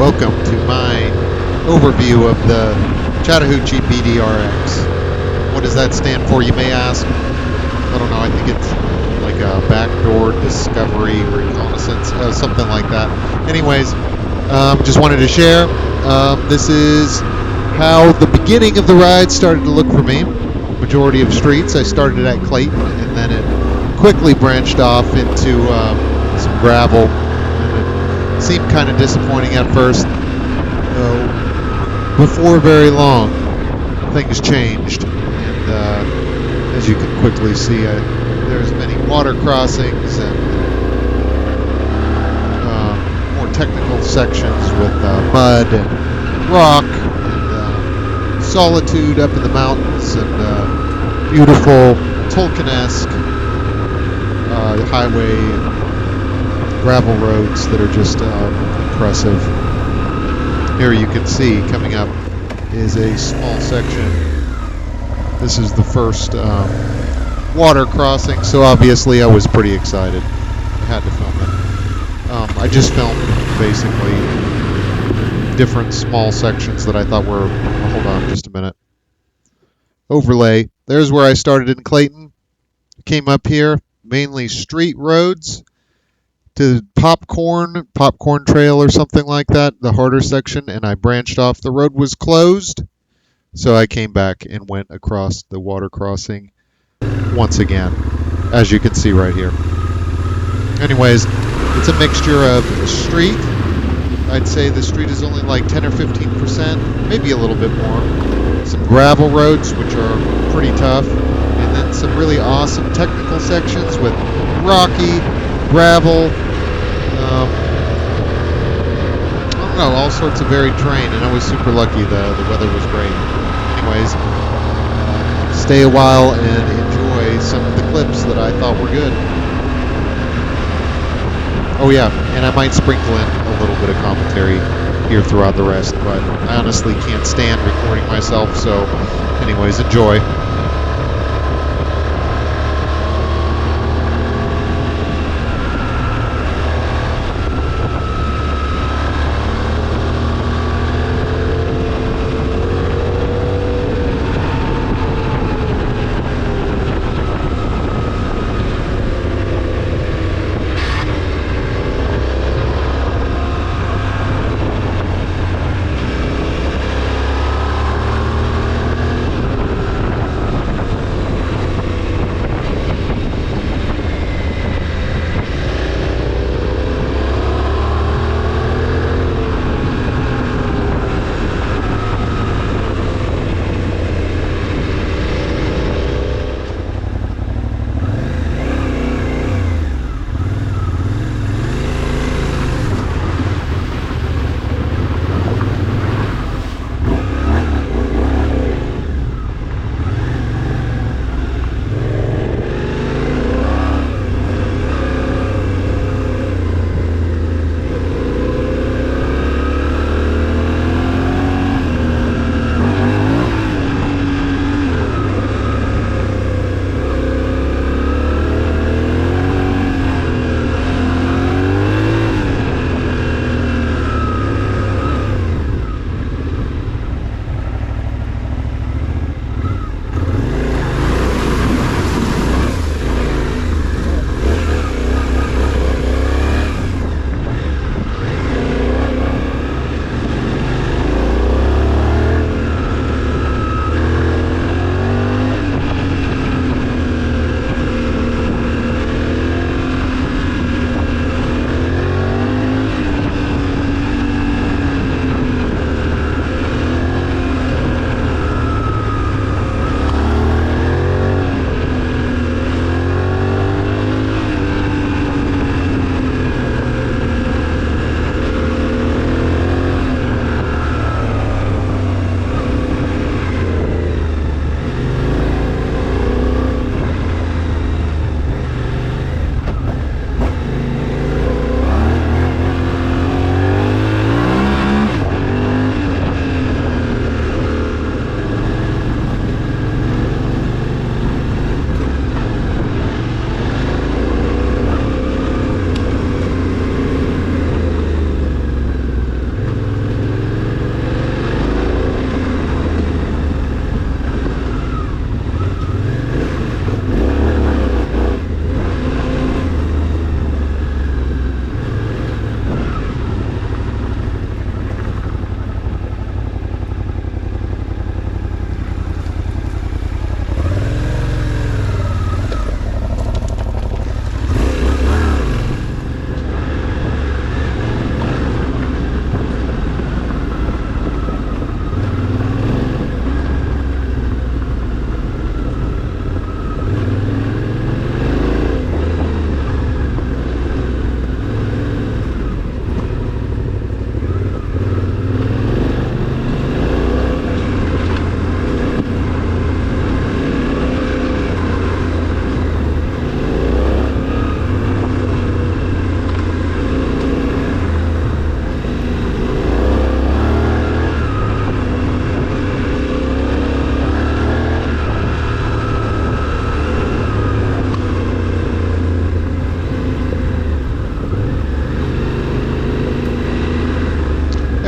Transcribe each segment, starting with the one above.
welcome to my overview of the Chattahoochee BDRX. What does that stand for, you may ask? I don't know, I think it's like a backdoor discovery reconnaissance, something like that. Anyways, just wanted to share. This is how the beginning of the ride started to look for me. Majority of streets, I started at Clayton, and then it quickly branched off into some gravel. And it seemed kind of disappointing at first. Before very long, things changed, and as you can quickly see, there's many water crossings and more technical sections with mud and rock and solitude up in the mountains and beautiful Tolkien-esque highway and gravel roads that are just impressive. Here you can see coming up is a small section. This is the first water crossing, so obviously I was pretty excited. I had to film it. I just filmed basically different small sections that I thought were, hold on just a minute. Overlay. There's where I started in Clayton. Came up here, mainly street roads to Popcorn Trail or something like that, the harder section, and I branched off. The road was closed, so I came back and went across the water crossing once again, as you can see right here. Anyways, it's a mixture of street. I'd say the street is only like 10 or 15%, maybe a little bit more. Some gravel roads, which are pretty tough, and then some really awesome technical sections with rocky, gravel, I don't know, all sorts of varied terrain, and I was super lucky. The weather was great. Anyways, stay a while and enjoy some of the clips that I thought were good. Oh yeah, and I might sprinkle in a little bit of commentary here throughout the rest, but I honestly can't stand recording myself, so anyways, enjoy.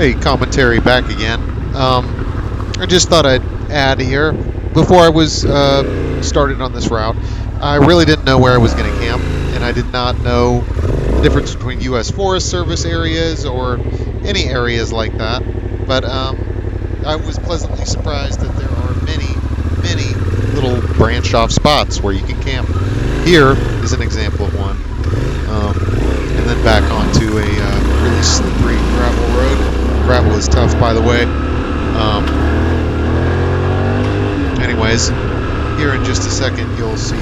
Hey, commentary back again. I just thought I'd add here, before I was started on this route, I really didn't know where I was going to camp, and I did not know the difference between U.S. Forest Service areas or any areas like that. But I was pleasantly surprised that there are many little branched off spots where you can camp. Here is an example of one. And then back onto a really slippery gravel road. Gravel is tough, by the way. Anyways, here in just a second you'll see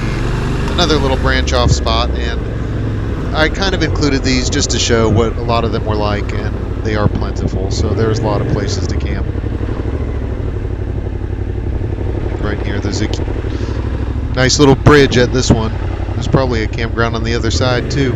another little branch off spot, and I kind of included these just to show what a lot of them were like, and they are plentiful, so there's a lot of places to camp. Right here there's a nice little bridge at this one. There's probably a campground on the other side too.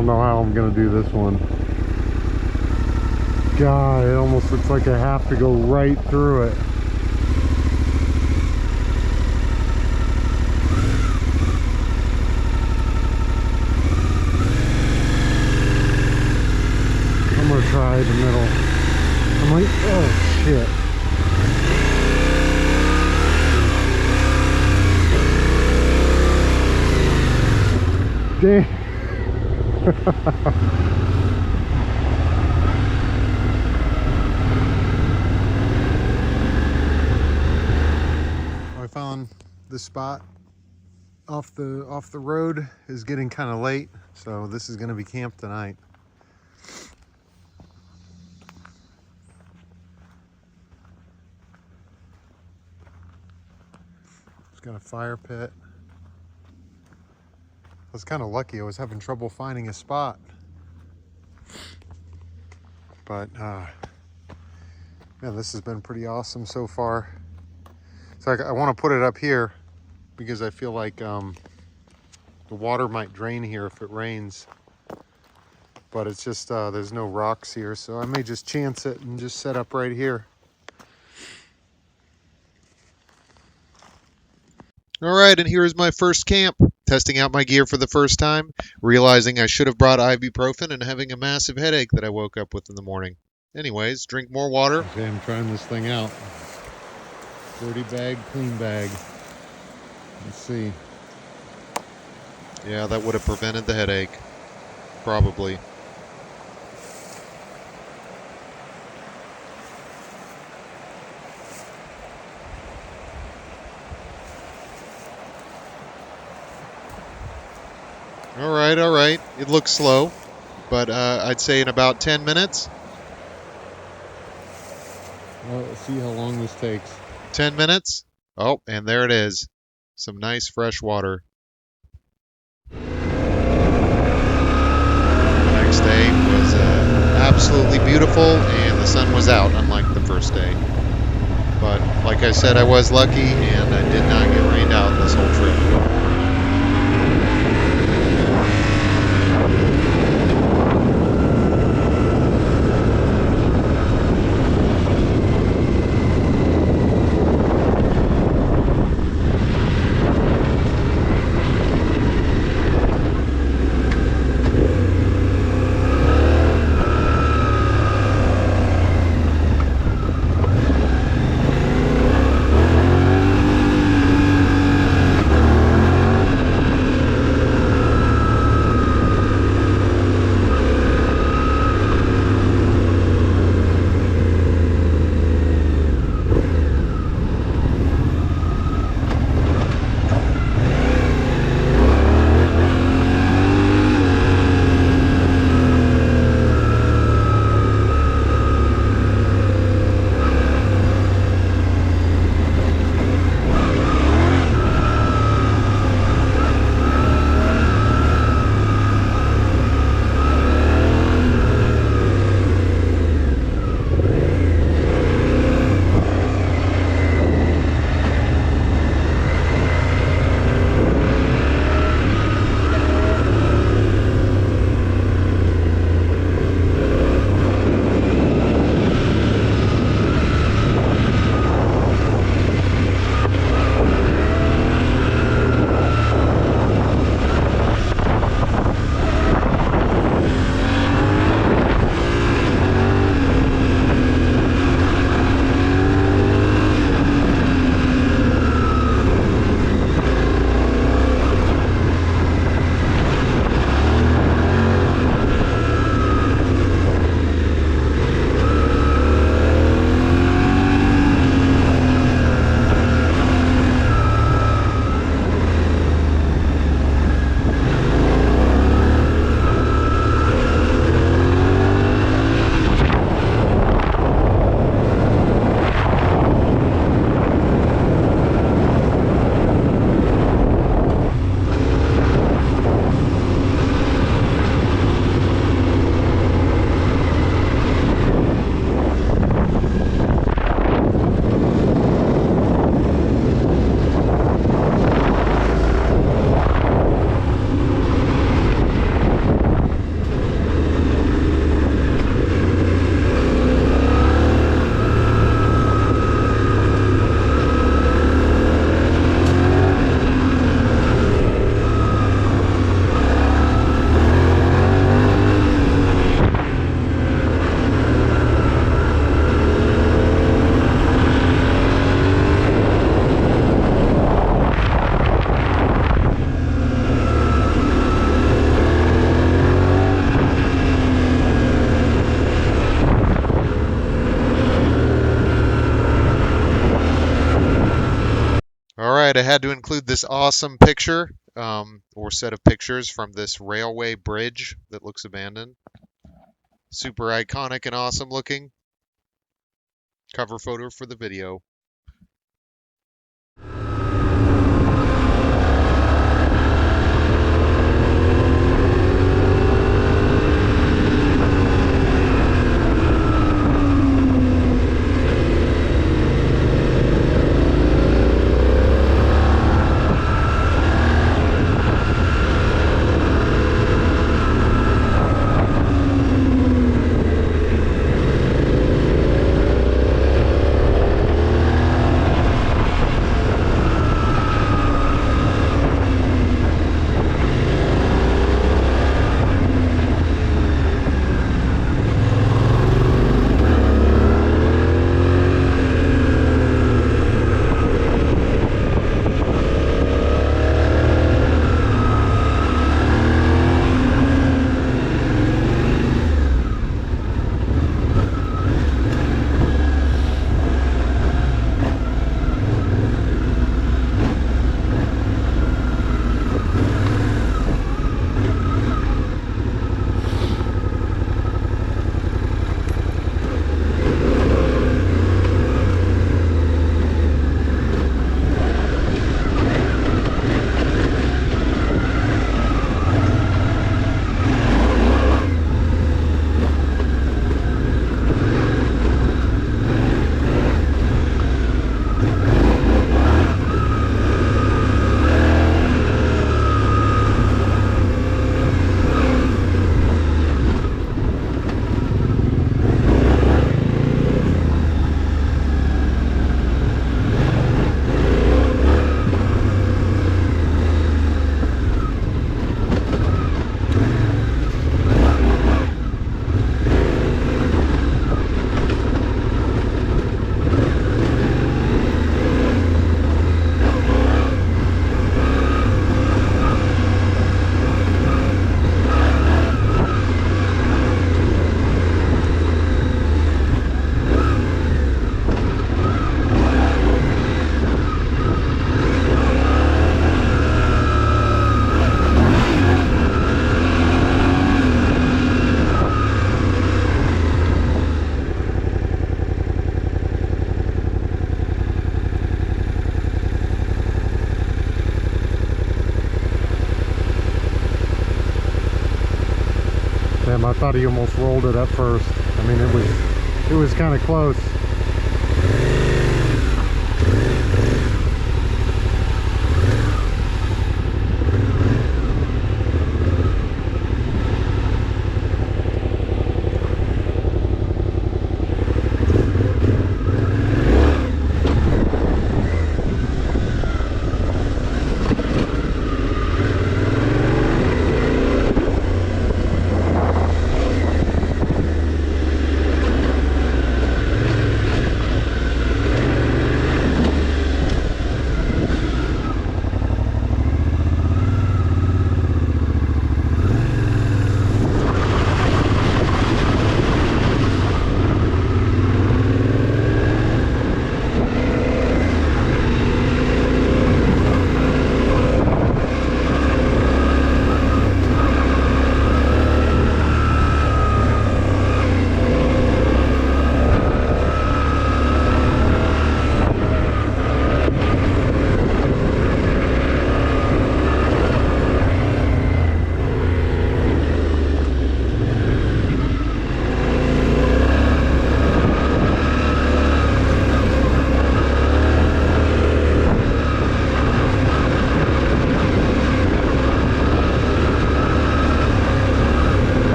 don't know how I'm gonna do this one. God, it almost looks like I have to go right through it. I'm gonna try the middle. I'm like, oh shit. Damn. I found this spot off the road. Is getting kind of late, so this is going to be camp tonight. It's got a fire pit. I was kind of lucky. I was having trouble finding a spot, but yeah, this has been pretty awesome so far. So I want to put it up here because I feel like the water might drain here if it rains, but it's just there's no rocks here, so I may just chance it and just set up right here. All right, and here is my first camp. Testing out my gear for the first time, realizing I should have brought ibuprofen and having a massive headache that I woke up with in the morning. Anyways, drink more water. Okay, I'm trying this thing out. Dirty bag, clean bag. Let's see. Yeah, that would have prevented the headache. Probably. All right. It looks slow, but I'd say in about 10 minutes. Well, let's see how long this takes. 10 minutes. Oh, and there it is. Some nice fresh water. The next day was absolutely beautiful, and the sun was out, unlike the first day. But like I said, I was lucky, and I did not get rained out this whole trip. right, I had to include this awesome picture or set of pictures from this railway bridge that looks abandoned. Super iconic and awesome looking. Cover photo for the video. Damn, I thought he almost rolled it up first. I mean, it was kind of close.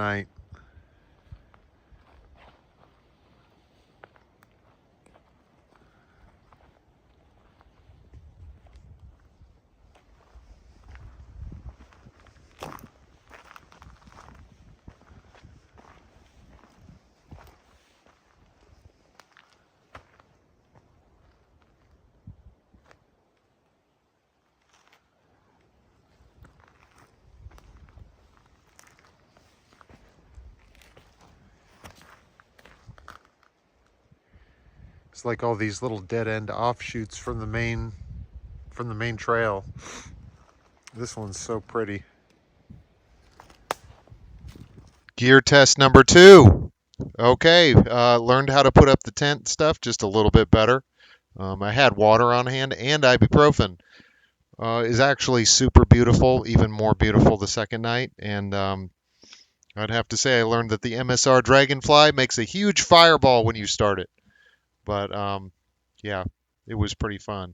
tonight. It's like all these little dead-end offshoots from the main trail. This one's so pretty. Gear test number 2. Okay, learned how to put up the tent stuff just a little bit better. I had water on hand and ibuprofen. Is actually super beautiful, even more beautiful the second night. And I'd have to say I learned that the MSR Dragonfly makes a huge fireball when you start it. But yeah, it was pretty fun.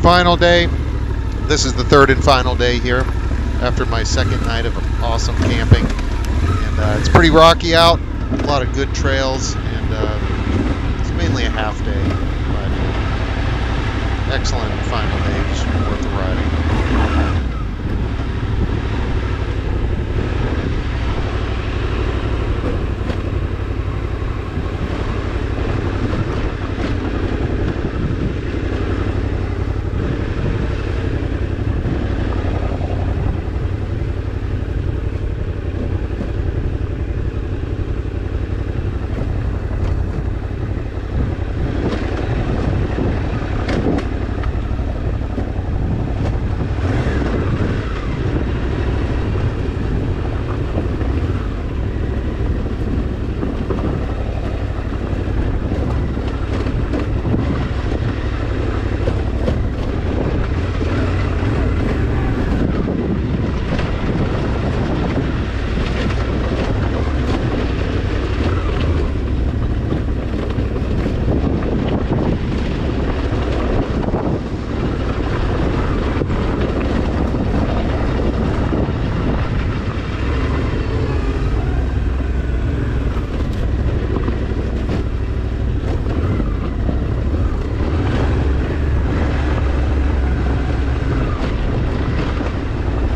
Final day. This is the third and final day here after my second night of awesome camping. And it's pretty rocky out, a lot of good trails, and it's mainly a half day, but excellent final day. It was worth the riding.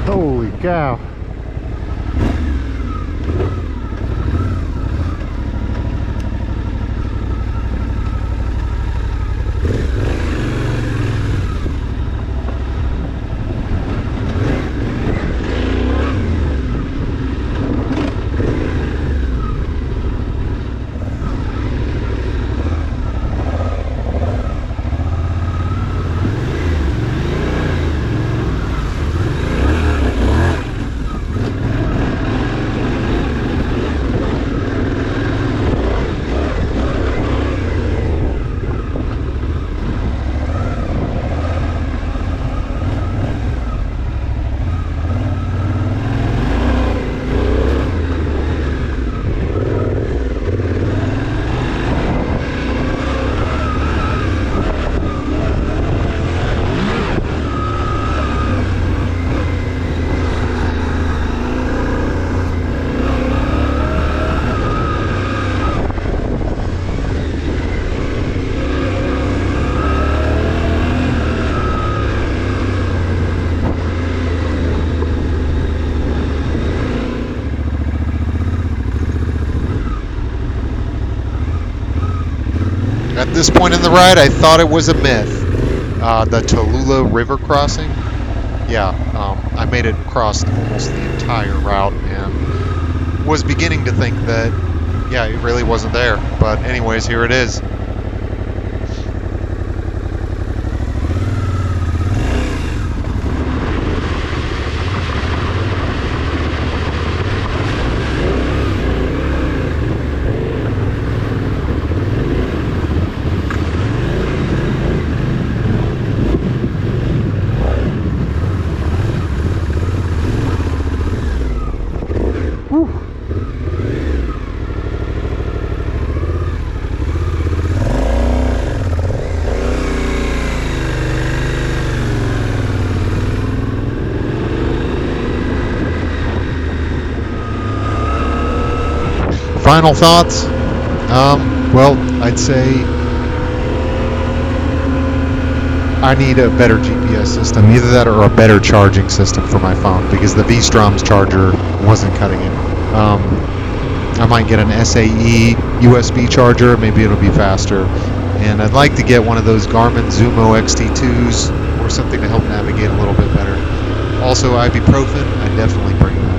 Holy cow. At this point in the ride, I thought it was a myth. The Tallulah River crossing. Yeah, I made it across almost the entire route and was beginning to think that, yeah, it really wasn't there. But anyways, here it is. Final thoughts? Well, I'd say I need a better GPS system, either that or a better charging system for my phone, because the V-Strom's charger wasn't cutting it. I might get an SAE USB charger, maybe it'll be faster. And I'd like to get one of those Garmin Zumo XT2s or something to help navigate a little bit better. Also, ibuprofen, I definitely bring that.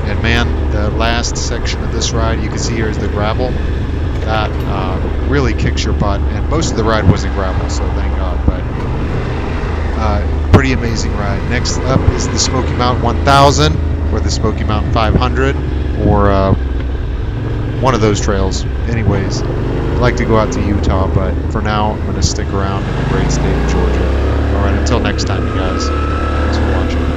And man, the last section of this ride, you can see here is the gravel. That really kicks your butt, and most of the ride wasn't gravel, so thank God. But pretty amazing ride. Next up is the Smokey Mountain 1000 or the Smokey Mountain 500 or one of those trails. Anyways, I'd like to go out to Utah, but for now I'm going to stick around in the great state of Georgia. Alright, until next time, you guys. Thanks for watching.